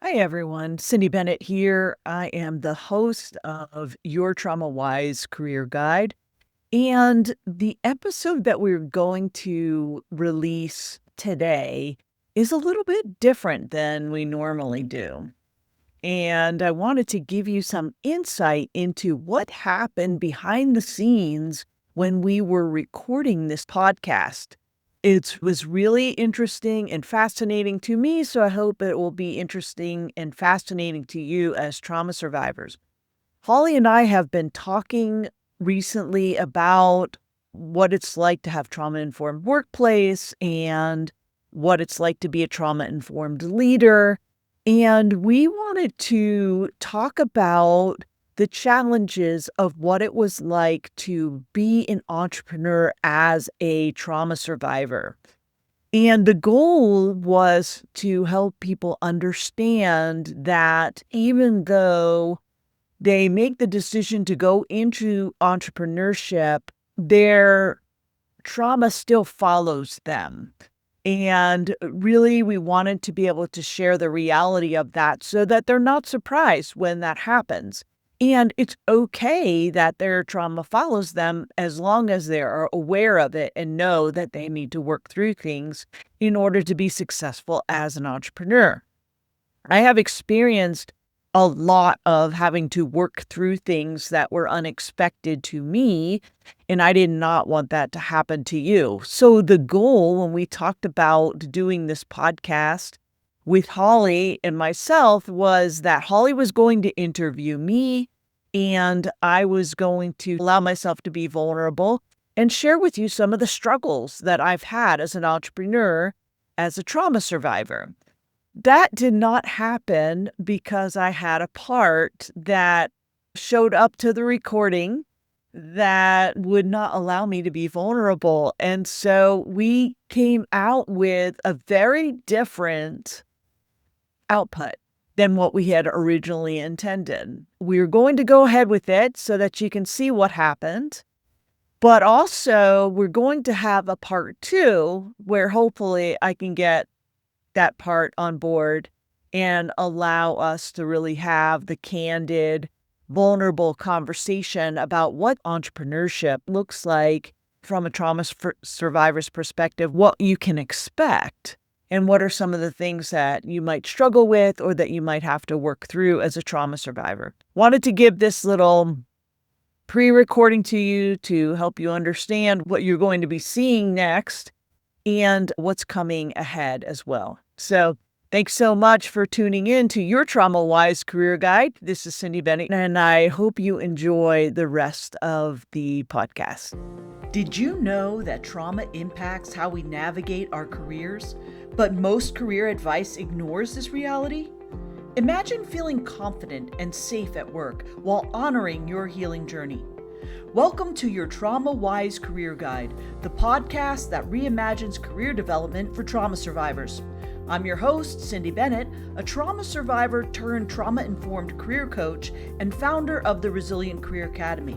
Hi, everyone. Cyndi Bennett here. I am the host of Your Trauma Wise Career Guide. And the episode that we're going to release today is a little bit different than we normally do. And I wanted to give you some insight into what happened behind the scenes when we were recording this podcast. It was really interesting and fascinating to me, so I hope it will be interesting and fascinating to you as trauma survivors. Holly and I have been talking recently about what it's like to have trauma-informed workplace and what it's like to be a trauma-informed leader. And we wanted to talk about the challenges of what it was like to be an entrepreneur as a trauma survivor. And the goal was to help people understand that even though they make the decision to go into entrepreneurship, their trauma still follows them. And really, we wanted to be able to share the reality of that so that they're not surprised when that happens. And it's okay that their trauma follows them as long as they are aware of it and know that they need to work through things in order to be successful as an entrepreneur. I have experienced a lot of having to work through things that were unexpected to me, and I did not want that to happen to you. So the goal when we talked about doing this podcast with Holly and myself was that Holly was going to interview me, and I was going to allow myself to be vulnerable and share with you some of the struggles that I've had as an entrepreneur, as a trauma survivor. That did not happen because I had a part that showed up to the recording that would not allow me to be vulnerable. And so we came out with a very different output than what we had originally intended. We're going to go ahead with it so that you can see what happened. But also, we're going to have a part 2 where hopefully I can get that part on board and allow us to really have the candid, vulnerable conversation about what entrepreneurship looks like from a trauma survivor's perspective, what you can expect, and what are some of the things that you might struggle with or that you might have to work through as a trauma survivor. Wanted to give this little pre-recording to you to help you understand what you're going to be seeing next and what's coming ahead as well. So thanks so much for tuning in to Your Trauma Wise Career Guide. This is Cyndi Bennett, and I hope you enjoy the rest of the podcast. Did you know that trauma impacts how we navigate our careers, but most career advice ignores this reality? Imagine feeling confident and safe at work while honoring your healing journey. Welcome to Your Trauma Wise Career Guide, the podcast that reimagines career development for trauma survivors. I'm your host, Cyndi Bennett, a trauma survivor turned trauma-informed career coach and founder of the Resilient Career Academy.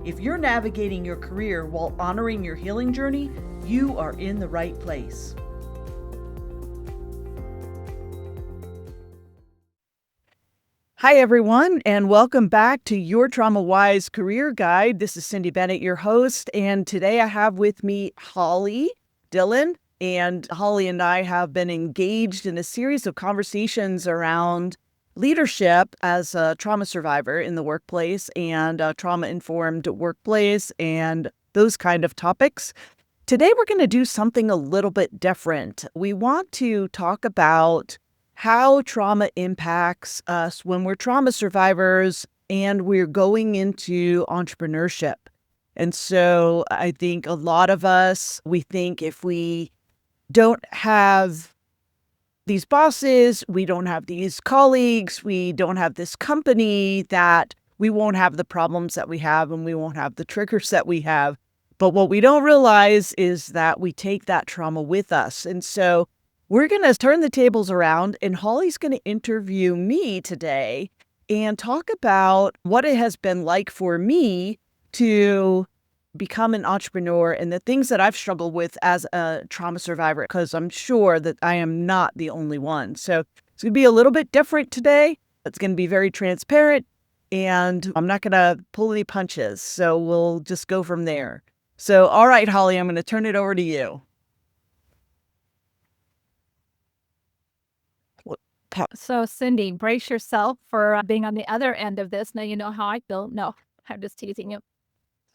If you're navigating your career while honoring your healing journey, you are in the right place. Hi, everyone, and welcome back to Your Trauma Wise Career Guide. This is Cyndi Bennett, your host, and today I have with me Holly Dillon. And Holly and I have been engaged in a series of conversations around leadership as a trauma survivor in the workplace and a trauma-informed workplace and those kind of topics. Today, we're going to do something a little bit different. We want to talk about how trauma impacts us when we're trauma survivors and we're going into entrepreneurship. And so I think a lot of us, we think if we don't have these bosses, we don't have these colleagues, we don't have this company, that we won't have the problems that we have and we won't have the triggers that we have. But what we don't realize is that we take that trauma with us. And so we're going to turn the tables around, and Holly's going to interview me today and talk about what it has been like for me to become an entrepreneur and the things that I've struggled with as a trauma survivor, because I'm sure that I am not the only one. So It's going to be a little bit different today. It's going to be very transparent, and I'm not going to pull any punches. So we'll just go from there. So, all right, Holly, I'm going to turn it over to you. So, Cyndi, brace yourself for being on the other end of this. Now you know how I feel. No, I'm just teasing you.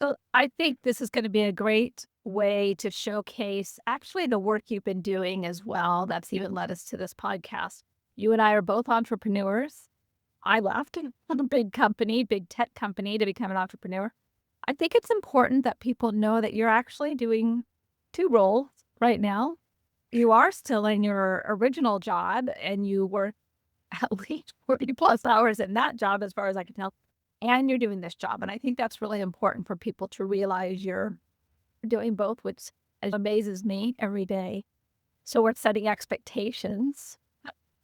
So, I think this is going to be a great way to showcase actually the work you've been doing as well. That's even led us to this podcast. You and I are both entrepreneurs. I left a big company, big tech company, to become an entrepreneur. I think it's important that people know that you're actually doing two roles right now. You are still in your original job, and you were at least 40 plus hours in that job, as far as I can tell, and you're doing this job. And I think that's really important for people to realize you're doing both, which amazes me every day. So we're setting expectations.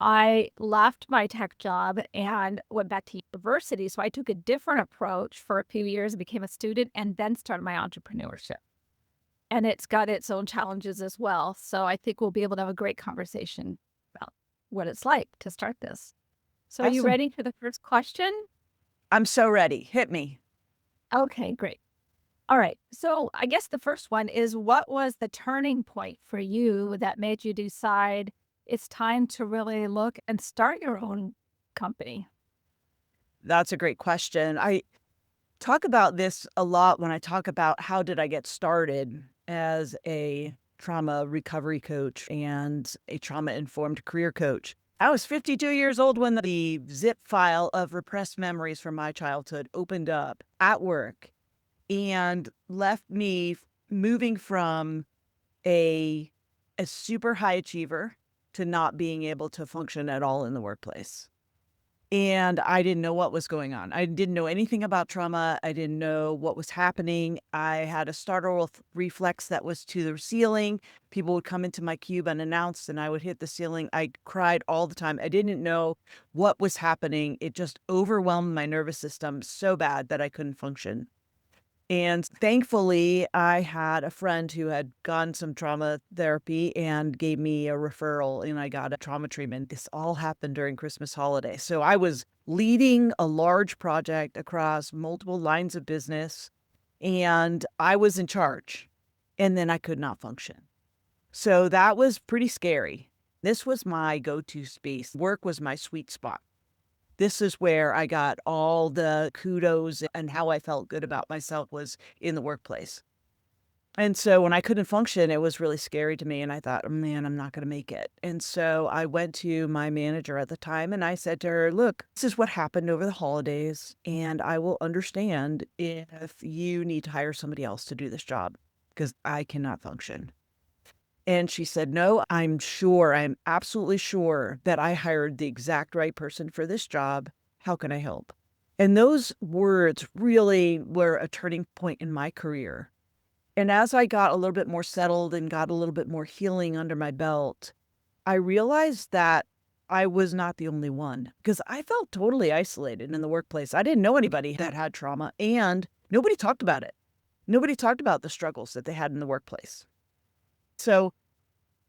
I left my tech job and went back to university. So I took a different approach for a few years, became a student, and then started my entrepreneurship. And it's got its own challenges as well. So I think we'll be able to have a great conversation about what it's like to start this. So are you ready for the first question? I'm so ready. Hit me. Okay, great. All right. So I guess the first one is, what was the turning point for you that made you decide it's time to really look and start your own company? That's a great question. I talk about this a lot when I talk about how did I get started as a trauma recovery coach and a trauma-informed career coach. I was 52 years old when the zip file of repressed memories from my childhood opened up at work and left me moving from a super high achiever to not being able to function at all in the workplace. And I didn't know what was going on. I didn't know anything about trauma. I didn't know what was happening. I had a startle reflex that was to the ceiling. People would come into my cube unannounced and I would hit the ceiling. I cried all the time. I didn't know what was happening. It just overwhelmed my nervous system so bad that I couldn't function. And thankfully, I had a friend who had gone some trauma therapy and gave me a referral, and I got a trauma treatment. This all happened during Christmas holiday. So I was leading a large project across multiple lines of business, and I was in charge, and then I could not function. So that was pretty scary. This was my go-to space. Work was my sweet spot. This is where I got all the kudos, and how I felt good about myself was in the workplace. And so when I couldn't function, it was really scary to me. And I thought, oh, man, I'm not going to make it. And so I went to my manager at the time and I said to her, look, this is what happened over the holidays, and I will understand if you need to hire somebody else to do this job because I cannot function. And she said, no, I'm absolutely sure that I hired the exact right person for this job. How can I help? And those words really were a turning point in my career. And as I got a little bit more settled and got a little bit more healing under my belt, I realized that I was not the only one, because I felt totally isolated in the workplace. I didn't know anybody that had trauma, and nobody talked about it. Nobody talked about the struggles that they had in the workplace. So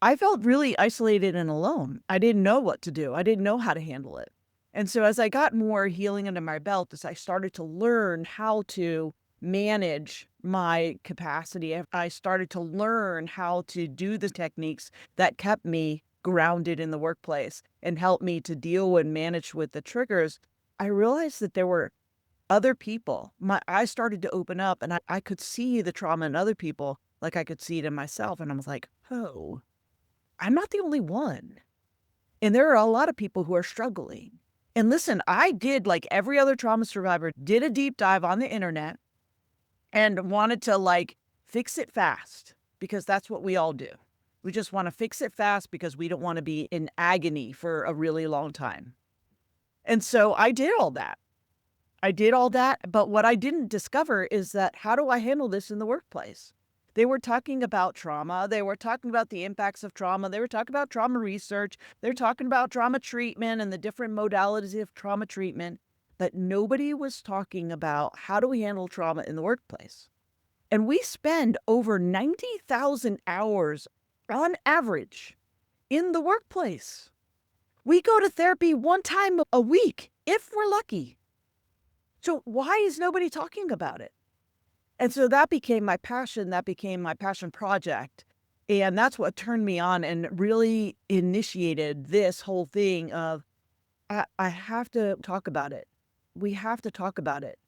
I felt really isolated and alone. I didn't know what to do. I didn't know how to handle it. And so as I got more healing under my belt, as I started to learn how to manage my capacity, I started to learn how to do the techniques that kept me grounded in the workplace and helped me to deal and manage with the triggers. I realized that there were other people. My eyes started to open up, and I could see the trauma in other people like I could see it in myself. And I was like, oh, I'm not the only one. And there are a lot of people who are struggling. And listen, I did, like every other trauma survivor, did a deep dive on the internet and wanted to fix it fast, because that's what we all do. We just want to fix it fast because we don't want to be in agony for a really long time. And so I did all that. But what I didn't discover is that, how do I handle this in the workplace? They were talking about trauma. They were talking about the impacts of trauma. They were talking about trauma research. They're talking about trauma treatment and the different modalities of trauma treatment. But nobody was talking about, how do we handle trauma in the workplace? And we spend over 90,000 hours on average in the workplace. We go to therapy 1 time a week, if we're lucky. So why is nobody talking about it? And so that became my passion. That became my passion project. And that's what turned me on and really initiated this whole thing of I have to talk about it. We have to talk about it.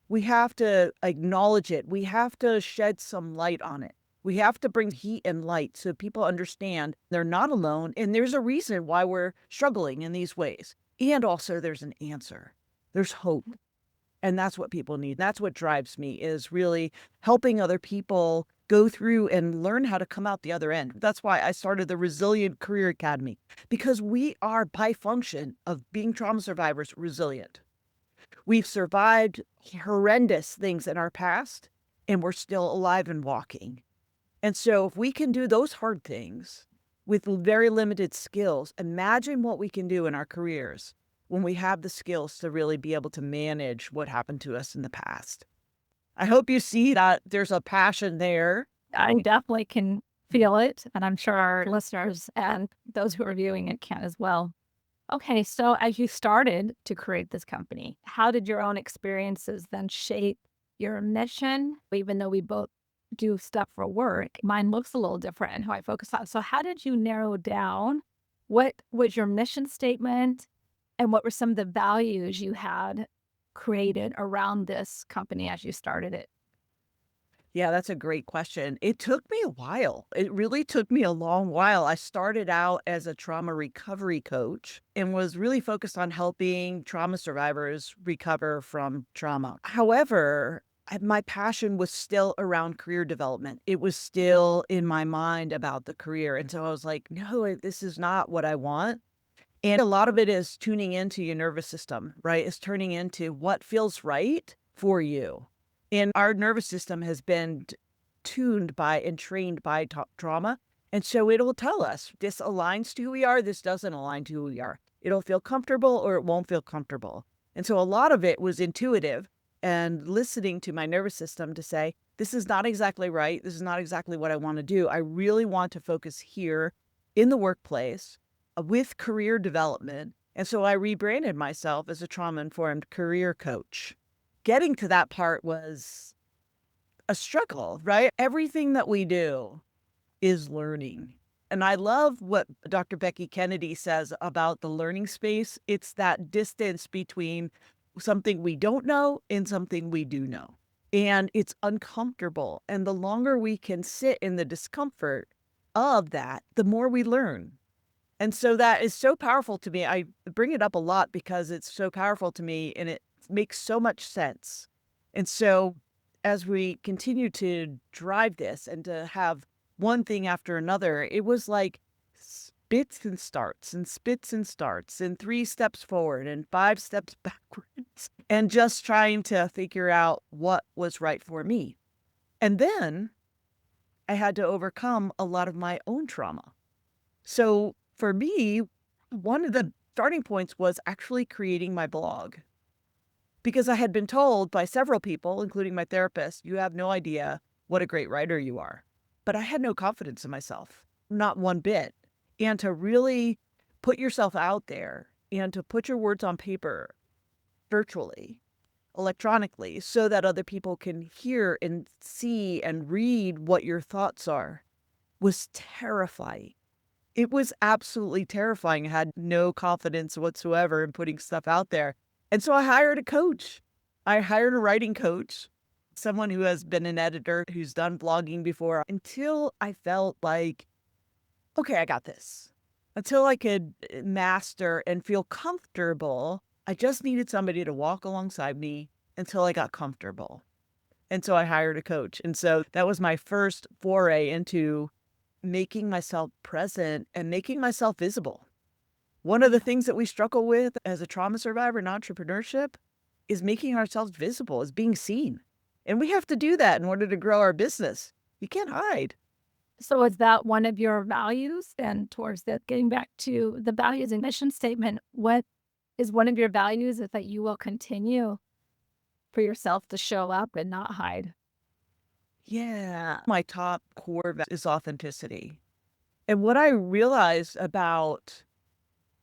We have to acknowledge it. We have to shed some light on it. We have to bring heat and light so people understand they're not alone and there's a reason why we're struggling in these ways. And also there's an answer. There's hope. And that's what people need. That's what drives me, is really helping other people go through and learn how to come out the other end. That's why I started the Resilient Career Academy, because we are, by function of being trauma survivors, resilient. We've survived horrendous things in our past, and we're still alive and walking. And so if we can do those hard things with very limited skills, imagine what we can do in our careers when we have the skills to really be able to manage what happened to us in the past. I hope you see that there's a passion there. I definitely can feel it, and I'm sure our listeners and those who are viewing it can as well. Okay, so as you started to create this company, how did your own experiences then shape your mission? Even though we both do stuff for work, mine looks a little different in how I focus on. So how did you narrow down what was your mission statement and what were some of the values you had created around this company as you started it? Yeah, that's a great question. It took me a while. It really took me a long while. I started out as a trauma recovery coach and was really focused on helping trauma survivors recover from trauma. However, my passion was still around career development. It was still in my mind about the career. And so I was like, no, this is not what I want. And a lot of it is tuning into your nervous system, right? It's turning into what feels right for you. And our nervous system has been tuned by and trained by trauma. And so it'll tell us this aligns to who we are, this doesn't align to who we are. It'll feel comfortable or it won't feel comfortable. And so a lot of it was intuitive and listening to my nervous system to say, this is not exactly right. This is not exactly what I want to do. I really want to focus here in the workplace with career development. And so I rebranded myself as a trauma-informed career coach. Getting to that part was a struggle, right? Everything that we do is learning. And I love what Dr. Becky Kennedy says about the learning space. It's that distance between something we don't know and something we do know. And it's uncomfortable. And the longer we can sit in the discomfort of that, the more we learn. And so that is so powerful to me. I bring it up a lot because it's so powerful to me and it makes so much sense. And so as we continue to drive this and to have one thing after another, it was like spits and starts and spits and starts and 3 steps forward and 5 steps backwards and just trying to figure out what was right for me. And then I had to overcome a lot of my own trauma. So for me, one of the starting points was actually creating my blog, because I had been told by several people, including my therapist, you have no idea what a great writer you are. But I had no confidence in myself, not one bit. And to really put yourself out there and to put your words on paper virtually, electronically, so that other people can hear and see and read what your thoughts are was terrifying. It was absolutely terrifying. I had no confidence whatsoever in putting stuff out there. And so I hired a coach. I hired a writing coach, someone who has been an editor, who's done blogging before, until I felt like, okay, I got this. Until I could master and feel comfortable, I just needed somebody to walk alongside me until I got comfortable. And so I hired a coach. And so that was my first foray into making myself present and making myself visible. One of the things that we struggle with as a trauma survivor in entrepreneurship is making ourselves visible, is being seen. And we have to do that in order to grow our business. You can't hide. So is that one of your values? And towards that, getting back to the values and mission statement, what is one of your values is that you will continue for yourself to show up and not hide? Yeah. My top core is authenticity. And what I realized about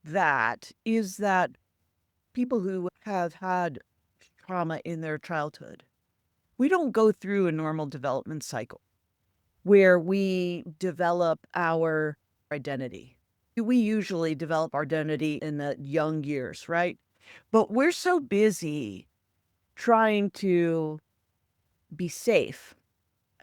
that is that people who have had trauma in their childhood, we don't go through a normal development cycle where we develop our identity. We usually develop our identity in the young years, right? But we're so busy trying to be safe.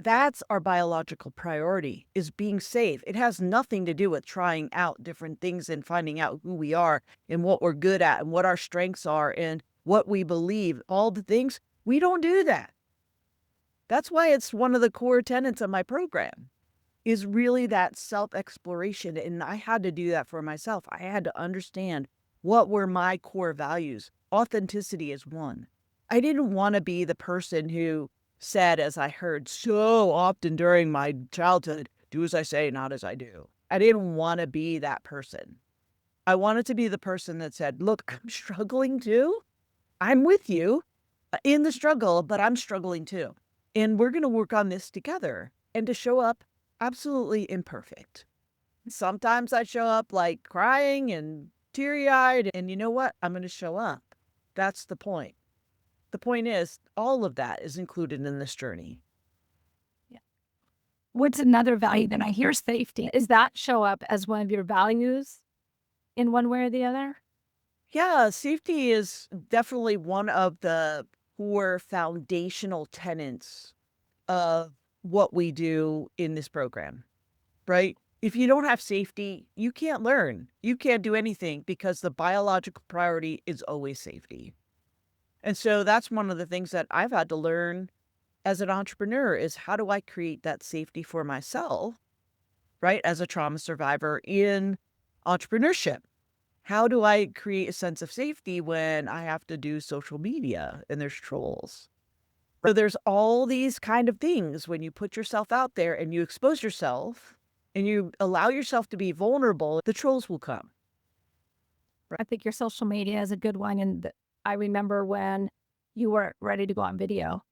That's our biological priority, is being safe. It has nothing to do with trying out different things and finding out who we are and what we're good at and what our strengths are and what we believe, all the things. We don't do that. That's why it's one of the core tenets of my program, is really that self-exploration. And I had to do that for myself. I had to understand what were my core values. Authenticity is one. I didn't want to be the person who said, as I heard so often during my childhood, do as I say, not as I do. I didn't want to be that person. I wanted to be the person that said, look, I'm struggling too. I'm with you in the struggle, but I'm struggling too. And we're going to work on this together, and to show up absolutely imperfect. Sometimes I show up like crying and teary-eyed, and you know what? I'm going to show up. That's the point. The point is, all of that is included in this journey. Yeah. What's another value that I hear? Safety. Does that show up as one of your values in one way or the other? Yeah, safety is definitely one of the core foundational tenets of what we do in this program, right? If you don't have safety, you can't learn. You can't do anything because the biological priority is always safety. And so that's one of the things that I've had to learn as an entrepreneur is, how do I create that safety for myself, right? As a trauma survivor in entrepreneurship. How do I create a sense of safety when I have to do social media and there's trolls? So there's all these kind of things when you put yourself out there and you expose yourself and you allow yourself to be vulnerable, the trolls will come. I think your social media is a good one. And I remember when you were ready to go on video,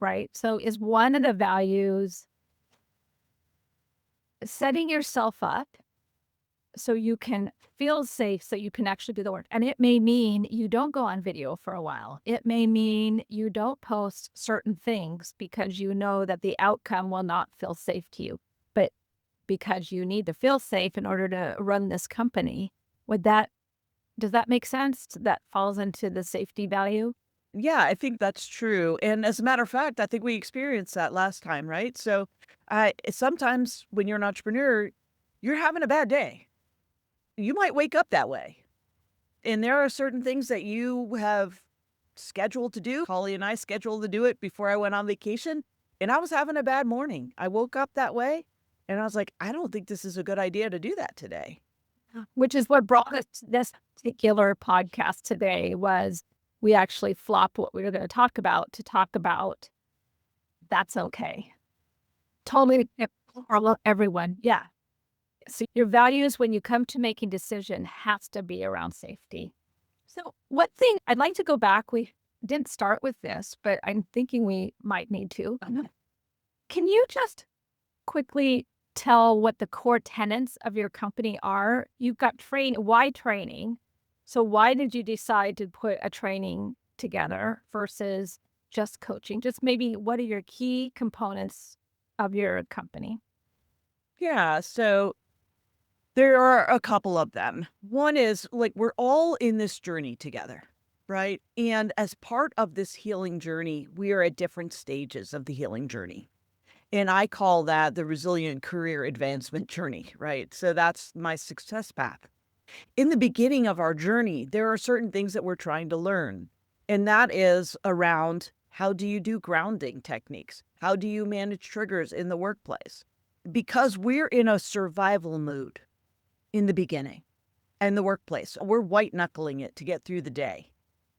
right? So is one of the values setting yourself up so you can feel safe, so you can actually do the work. And it may mean you don't go on video for a while. It may mean you don't post certain things because you know that the outcome will not feel safe to you, but because you need to feel safe in order to run this company. Does that make sense? That falls into the safety value? Yeah, I think that's true. And as a matter of fact, I think we experienced that last time, right? So sometimes when you're an entrepreneur, you're having a bad day. You might wake up that way. And there are certain things that you have scheduled to do. Holly and I scheduled to do it before I went on vacation. And I was having a bad morning. I woke up that way and I was like, I don't think this is a good idea to do that today. Which is what brought us to this particular podcast today. Was we actually flopped what we were going to talk about that's okay. Totally, everyone. Yeah. So your values when you come to making decision has to be around safety. So one thing I'd like to go back, we didn't start with this, but I'm thinking we might need to. Can you just quickly tell what the core tenets of your company are? You've got why training? So why did you decide to put a training together versus just coaching? Just maybe what are your key components of your company? Yeah, so there are a couple of them. One is, like, we're all in this journey together, right? And as part of this healing journey, we are at different stages of the healing journey. And I call that the resilient career advancement journey, right? So that's my success path. In the beginning of our journey, there are certain things that we're trying to learn. And that is around, how do you do grounding techniques? How do you manage triggers in the workplace? Because we're in a survival mood in the beginning and the workplace. We're white knuckling it to get through the day.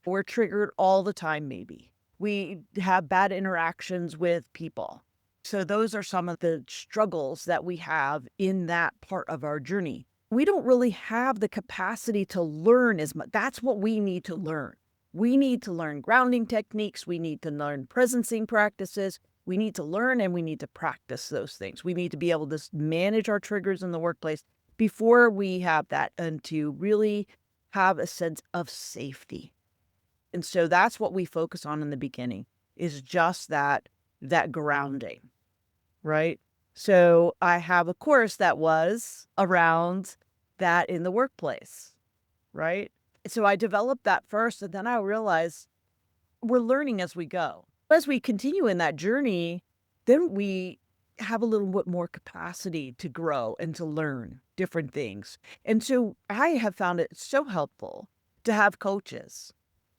We're triggered all the time, maybe. We have bad interactions with people. So those are some of the struggles that we have in that part of our journey. We don't really have the capacity to learn as much. That's what we need to learn. We need to learn grounding techniques. We need to learn presencing practices. We need to learn and we need to practice those things. We need to be able to manage our triggers in the workplace, before we have that, and to really have a sense of safety. And so that's what we focus on in the beginning, is just that grounding, right? So I have a course that was around that in the workplace, right? So I developed that first, and then I realized we're learning as we go. As we continue in that journey, then we have a little bit more capacity to grow and to learn different things. And so I have found it so helpful to have coaches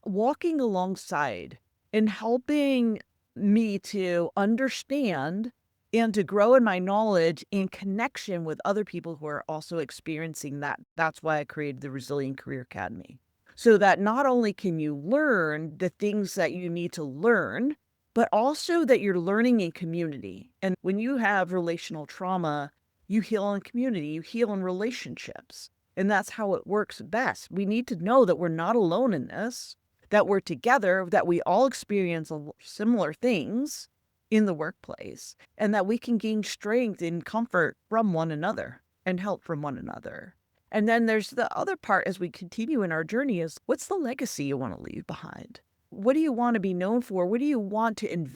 walking alongside and helping me to understand and to grow in my knowledge in connection with other people who are also experiencing that. That's why I created the Resilient Career Academy. So that not only can you learn the things that you need to learn, but also that you're learning in community. And when you have relational trauma, you heal in community, you heal in relationships. And that's how it works best. We need to know that we're not alone in this, that we're together, that we all experience similar things in the workplace, and that we can gain strength and comfort from one another and help from one another. And then there's the other part as we continue in our journey is, what's the legacy you want to leave behind? What do you want to be known for? What do you want to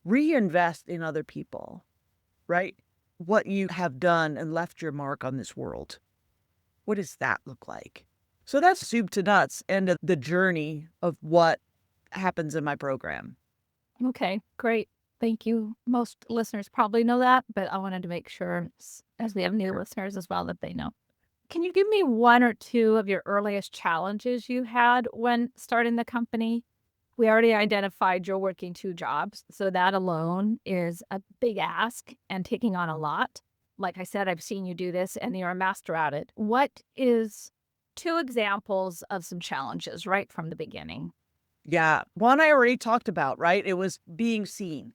reinvest in other people, right? What you have done and left your mark on this world. What does that look like? So that's soup to nuts and the journey of what happens in my program. Okay, great. Thank you. Most listeners probably know that, but I wanted to make sure, as we have new listeners as well, that they know. Can you give me one or two of your earliest challenges you had when starting the company? We already identified you're working 2 jobs, so that alone is a big ask and taking on a lot. Like I said, I've seen you do this and you're a master at it. What is 2 examples of some challenges right from the beginning? Yeah. One I already talked about, right? It was being seen.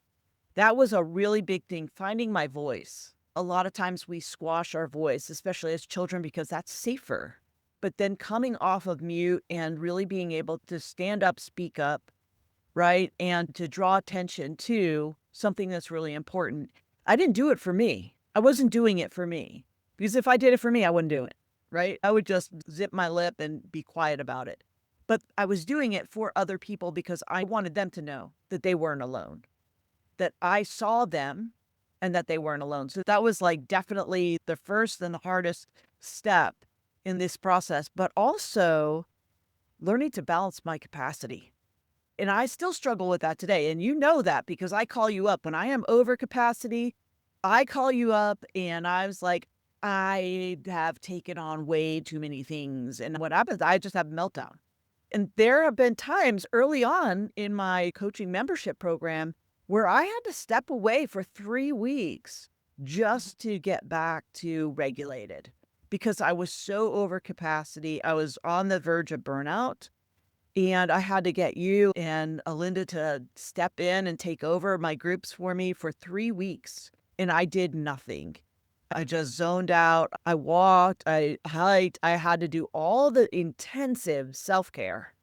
That was a really big thing, finding my voice. A lot of times we squash our voice, especially as children, because that's safer. But then coming off of mute and really being able to stand up, speak up, right? And to draw attention to something that's really important. I didn't do it for me. I wasn't doing it for me. Because if I did it for me, I wouldn't do it, right? I would just zip my lip and be quiet about it. But I was doing it for other people because I wanted them to know that they weren't alone, that I saw them and that they weren't alone. So that was like definitely the first and the hardest step in this process, but also learning to balance my capacity. And I still struggle with that today. And you know that because I call you up when I am over capacity. I call you up and I was like, I have taken on way too many things. And what happens, I just have a meltdown. And there have been times early on in my coaching membership program where I had to step away for 3 weeks just to get back to regulated because I was so over capacity. I was on the verge of burnout. And I had to get you and Alinda to step in and take over my groups for me for 3 weeks. And I did nothing. I just zoned out. I walked, I hiked. I had to do all the intensive self-care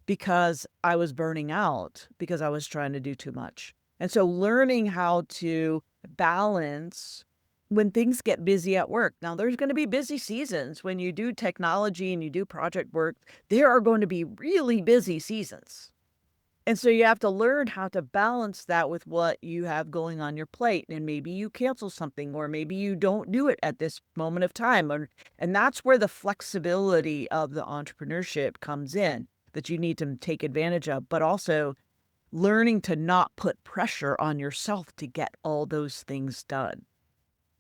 because I was burning out because I was trying to do too much. And so learning how to balance when things get busy at work. Now, there's going to be busy seasons when you do technology and you do project work. There are going to be really busy seasons. And so you have to learn how to balance that with what you have going on your plate. And maybe you cancel something, or maybe you don't do it at this moment of time. And that's where the flexibility of the entrepreneurship comes in, that you need to take advantage of, but also learning to not put pressure on yourself to get all those things done.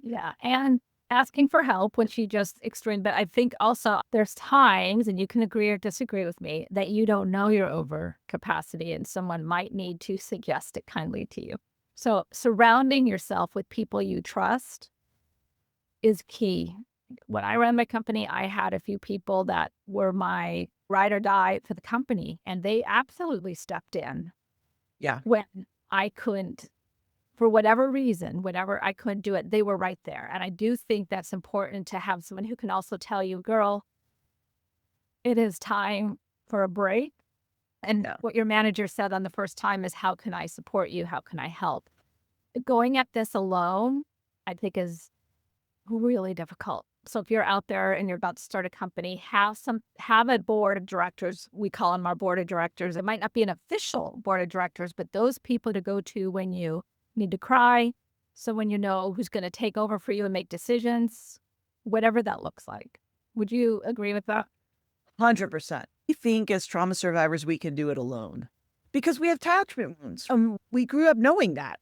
Yeah, and asking for help when she just extreme. But I think also there's times, and you can agree or disagree with me, that you don't know you're over capacity and someone might need to suggest it kindly to you. So surrounding yourself with people you trust is key. When I ran my company, I had a few people that were my ride or die for the company, and they absolutely stepped in Yeah. when I couldn't. For whatever reason, whenever I couldn't do it, they were right there. And I do think that's important to have someone who can also tell you, girl, it is time for a break. And Yeah. what your manager said on the first time is, how can I support you? How can I help? Going at this alone, I think is really difficult So if you're out there and you're about to start a company, have a board of directors. We call them our board of directors. It might not be an official board of directors, but those people to go to when you need to cry. So when you know who's going to take over for you and make decisions, whatever that looks like. Would you agree with that? 100%. We think as trauma survivors, we can do it alone because we have attachment wounds. We grew up knowing that.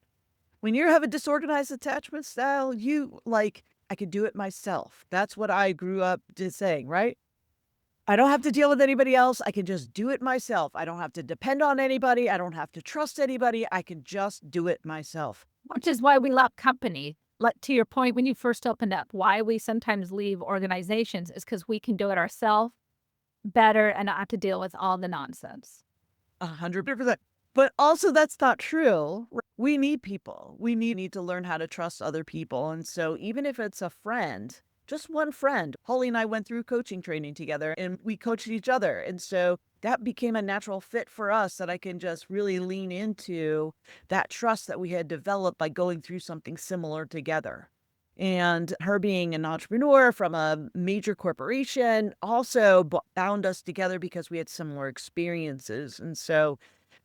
When you have a disorganized attachment style, I could do it myself. That's what I grew up just saying, right? I don't have to deal with anybody else. I can just do it myself. I don't have to depend on anybody. I don't have to trust anybody. I can just do it myself. Which is why we love company. Like to your point, when you first opened up, why we sometimes leave organizations is because we can do it ourselves better and not have to deal with all the nonsense. 100%. But also that's not true. We need people. We need to learn how to trust other people. And so even if it's a friend, just one friend, Holly and I went through coaching training together and we coached each other. And so that became a natural fit for us that I can just really lean into that trust that we had developed by going through something similar together. And her being an entrepreneur from a major corporation also bound us together because we had similar experiences. And so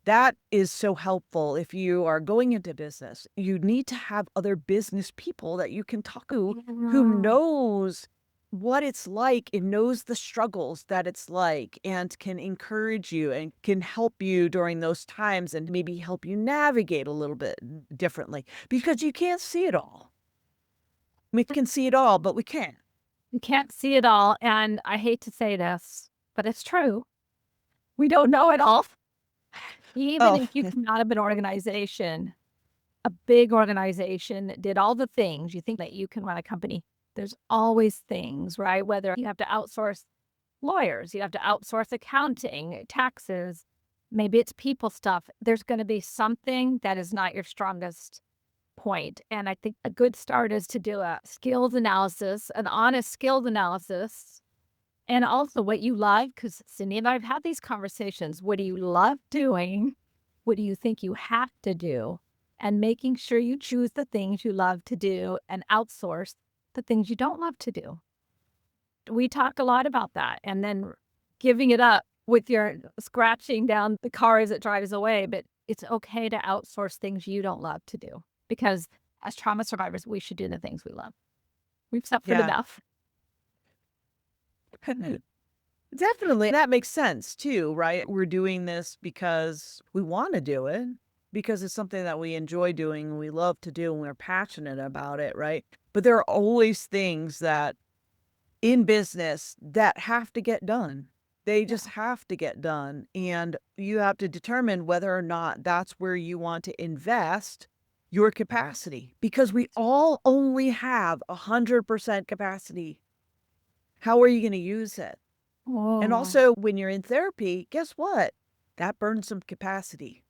that is so helpful if you are going into business. You need to have other business people that you can talk to who knows what it's like and knows the struggles that it's like and can encourage you and can help you during those times and maybe help you navigate a little bit differently because you can't see it all. We can see it all, but we can't. You can't see it all. And I hate to say this, but it's true. We don't know it all. Even if you come out of an organization, a big organization that did all the things, you think that you can run a company, there's always things, right? Whether you have to outsource lawyers, you have to outsource accounting, taxes, maybe it's people stuff. There's going to be something that is not your strongest point. And I think a good start is to do a skills analysis, an honest skills analysis, and also what you love, because Cyndi and I have had these conversations. What do you love doing? What do you think you have to do? And making sure you choose the things you love to do and outsource the things you don't love to do. We talk a lot about that. And then giving it up with your scratching down the car as it drives away. But it's okay to outsource things you don't love to do. Because as trauma survivors, we should do the things we love. We've suffered enough. Definitely. That makes sense too, right? We're doing this because we want to do it, because it's something that we enjoy doing and we love to do and we're passionate about it, right? But there are always things that in business that have to get done. They just have to get done. And you have to determine whether or not that's where you want to invest your capacity, because we all only have 100% capacity. How are you going to use it? Whoa. And also when you're in therapy, guess what? That burns some capacity,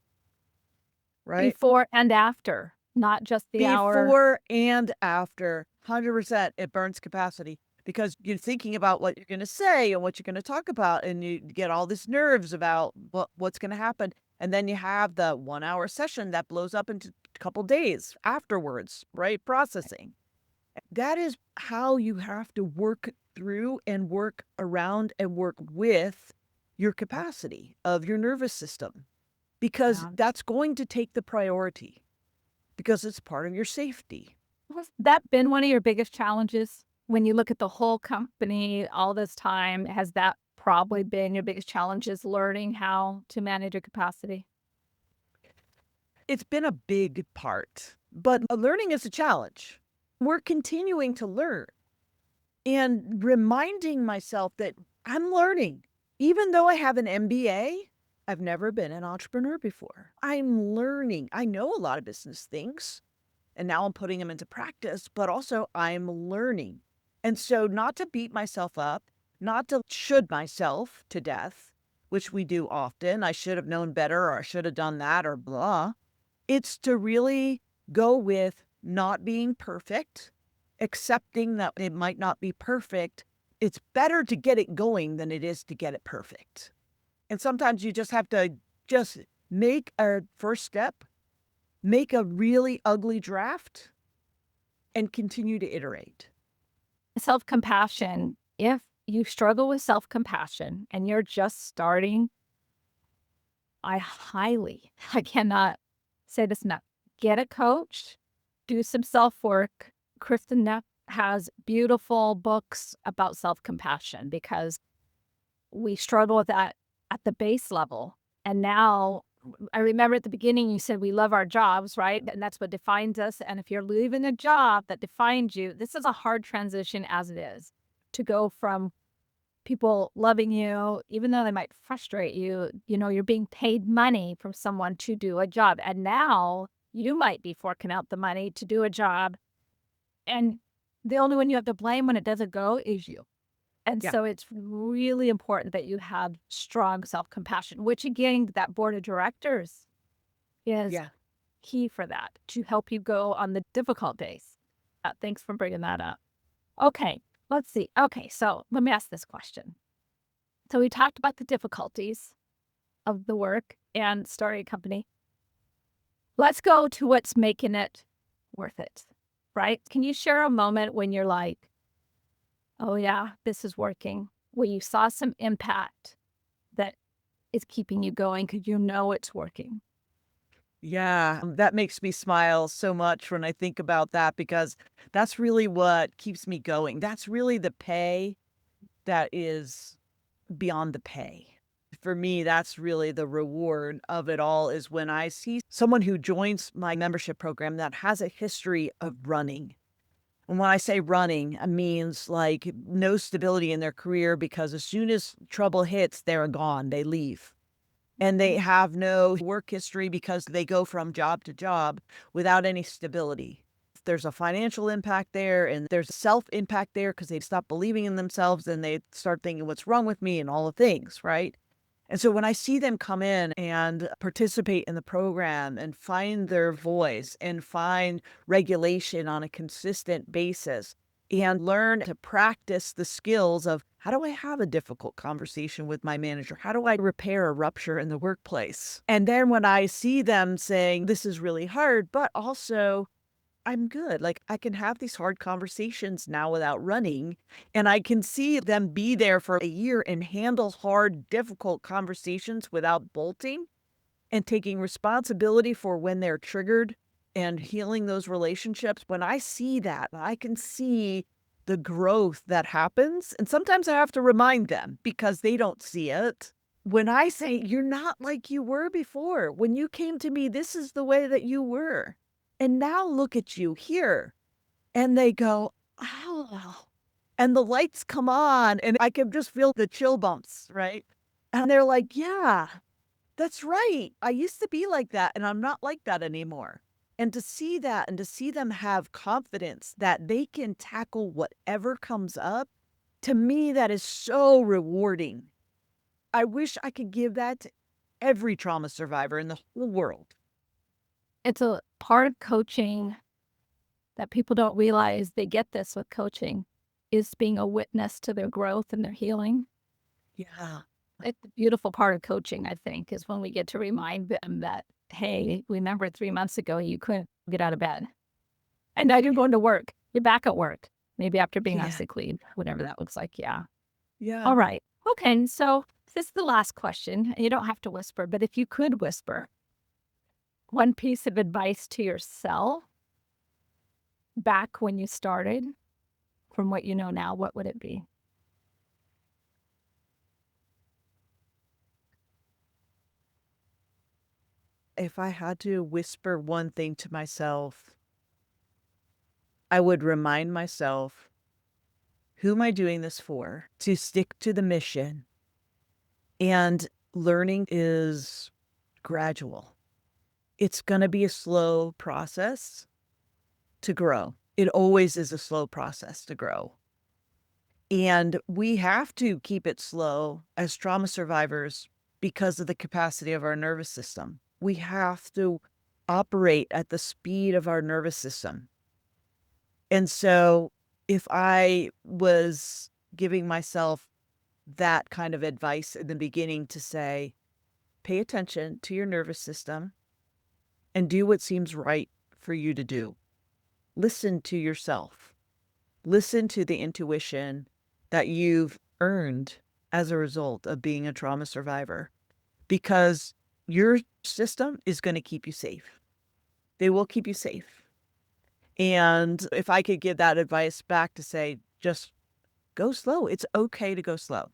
right? Before and after, not just the hour. Before and after, 100% it burns capacity because you're thinking about what you're going to say and what you're going to talk about, and you get all this nerves about what's going to happen. And then you have the 1 hour session that blows up into a couple days afterwards, right? Processing. That is how you have to work through and work around and work with your capacity of your nervous system, because that's going to take the priority because it's part of your safety. Has that been one of your biggest challenges when you look at the whole company all this time? Has that probably been your biggest challenge, is learning how to manage your capacity? It's been a big part, but learning is a challenge. We're continuing to learn and reminding myself that I'm learning. Even though I have an MBA, I've never been an entrepreneur before. I'm learning. I know a lot of business things, and now I'm putting them into practice, but also I'm learning. And so not to beat myself up, not to should myself to death, which we do often. I should have known better, or I should have done that, or blah. It's to really go with not being perfect, accepting that it might not be perfect. It's better to get it going than it is to get it perfect. And sometimes you just have to just make a first step, make a really ugly draft, and continue to iterate. Self-compassion, if you struggle with self-compassion and you're just starting, I cannot say this enough. Get a coach, do some self-work. Kristen Neff has beautiful books about self-compassion because we struggle with that at the base level. And now I remember at the beginning you said we love our jobs, right? And that's what defines us. And if you're leaving a job that defines you, this is a hard transition as it is to go from people loving you, even though they might frustrate you, you're being paid money from someone to do a job. And now you might be forking out the money to do a job. And the only one you have to blame when it doesn't go is you. And Yeah. so it's really important that you have strong self-compassion, which again, that board of directors is Yeah. key for that to help you go on the difficult days. Thanks for bringing that up. Okay, let's see. Okay, so let me ask this question. So we talked about the difficulties of the work and starting a company. Let's go to what's making it worth it, right? Can you share a moment when you're like, oh yeah, this is working, where you saw some impact that is keeping you going because you know it's working? Yeah, that makes me smile so much when I think about that because that's really what keeps me going. That's really the pay that is beyond the pay. For me, that's really the reward of it all is when I see someone who joins my membership program that has a history of running. And when I say running, it means like no stability in their career because as soon as trouble hits, they're gone, they leave. And they have no work history because they go from job to job without any stability. There's a financial impact there and there's a self impact there because they stop believing in themselves and they start thinking, what's wrong with me and all the things, right? And so when I see them come in and participate in the program and find their voice and find regulation on a consistent basis and learn to practice the skills of how do I have a difficult conversation with my manager? How do I repair a rupture in the workplace? And then when I see them saying, this is really hard, but also I'm good. Like I can have these hard conversations now without running, and I can see them be there for a year and handle hard, difficult conversations without bolting and taking responsibility for when they're triggered and healing those relationships. When I see that, I can see the growth that happens. And sometimes I have to remind them because they don't see it. When I say, you're not like you were before, when you came to me, this is the way that you were. And now look at you here. And they go, oh, and the lights come on and I can just feel the chill bumps, right? And they're like, yeah, that's right. I used to be like that and I'm not like that anymore. And to see that and to see them have confidence that they can tackle whatever comes up, to me, that is so rewarding. I wish I could give that to every trauma survivor in the whole world. It's a part of coaching that people don't realize they get this with coaching is being a witness to their growth and their healing. Yeah. It's a beautiful part of coaching, I think, is when we get to remind them that, hey, remember 3 months ago, you couldn't get out of bed. And now you're going to work. You're back at work, maybe after being on Yeah. sick leave, whatever that looks like. Yeah. Yeah. All right. Okay. So this is the last question. And you don't have to whisper, but if you could whisper one piece of advice to yourself back when you started from what you know now, what would it be? If I had to whisper one thing to myself, I would remind myself, who am I doing this for? To stick to the mission. And learning is gradual. It's going to be a slow process to grow. It always is a slow process to grow. And we have to keep it slow as trauma survivors because of the capacity of our nervous system. We have to operate at the speed of our nervous system. And so if I was giving myself that kind of advice in the beginning to say, pay attention to your nervous system and do what seems right for you to do. Listen to yourself. Listen to the intuition that you've earned as a result of being a trauma survivor, because your system is going to keep you safe. They will keep you safe. And if I could give that advice back to say, just go slow. It's okay to go slow.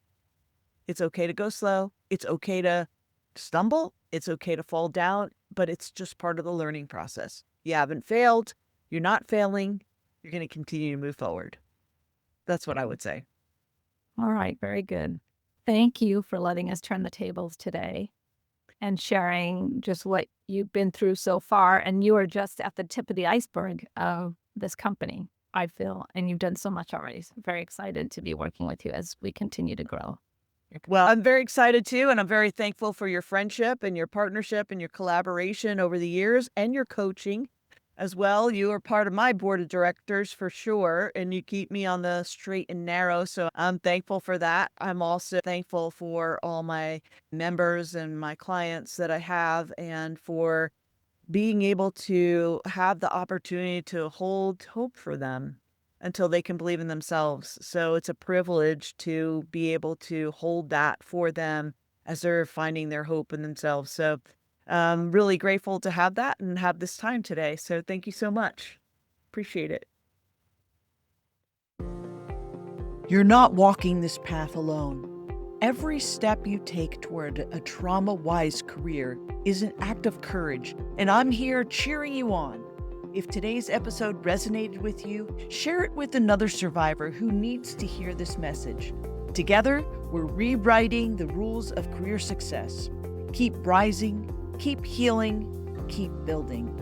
It's okay to go slow. It's okay to stumble. It's okay to fall down, but it's just part of the learning process. You haven't failed. You're not failing. You're going to continue to move forward. That's what I would say. All right. Very good. Thank you for letting us turn the tables today and sharing just what you've been through so far. And you are just at the tip of the iceberg of this company, I feel. And you've done so much already. So I'm very excited to be working with you as we continue to grow. Well, I'm very excited too, and I'm very thankful for your friendship and your partnership and your collaboration over the years and your coaching as well. You are part of my board of directors for sure, and you keep me on the straight and narrow, so I'm thankful for that. I'm also thankful for all my members and my clients that I have, and for being able to have the opportunity to hold hope for them until they can believe in themselves. So it's a privilege to be able to hold that for them as they're finding their hope in themselves. So I'm really grateful to have that and have this time today. So thank you so much. Appreciate it. You're not walking this path alone. Every step you take toward a trauma-wise career is an act of courage, and I'm here cheering you on. If today's episode resonated with you, share it with another survivor who needs to hear this message. Together, we're rewriting the rules of career success. Keep rising, keep healing, keep building.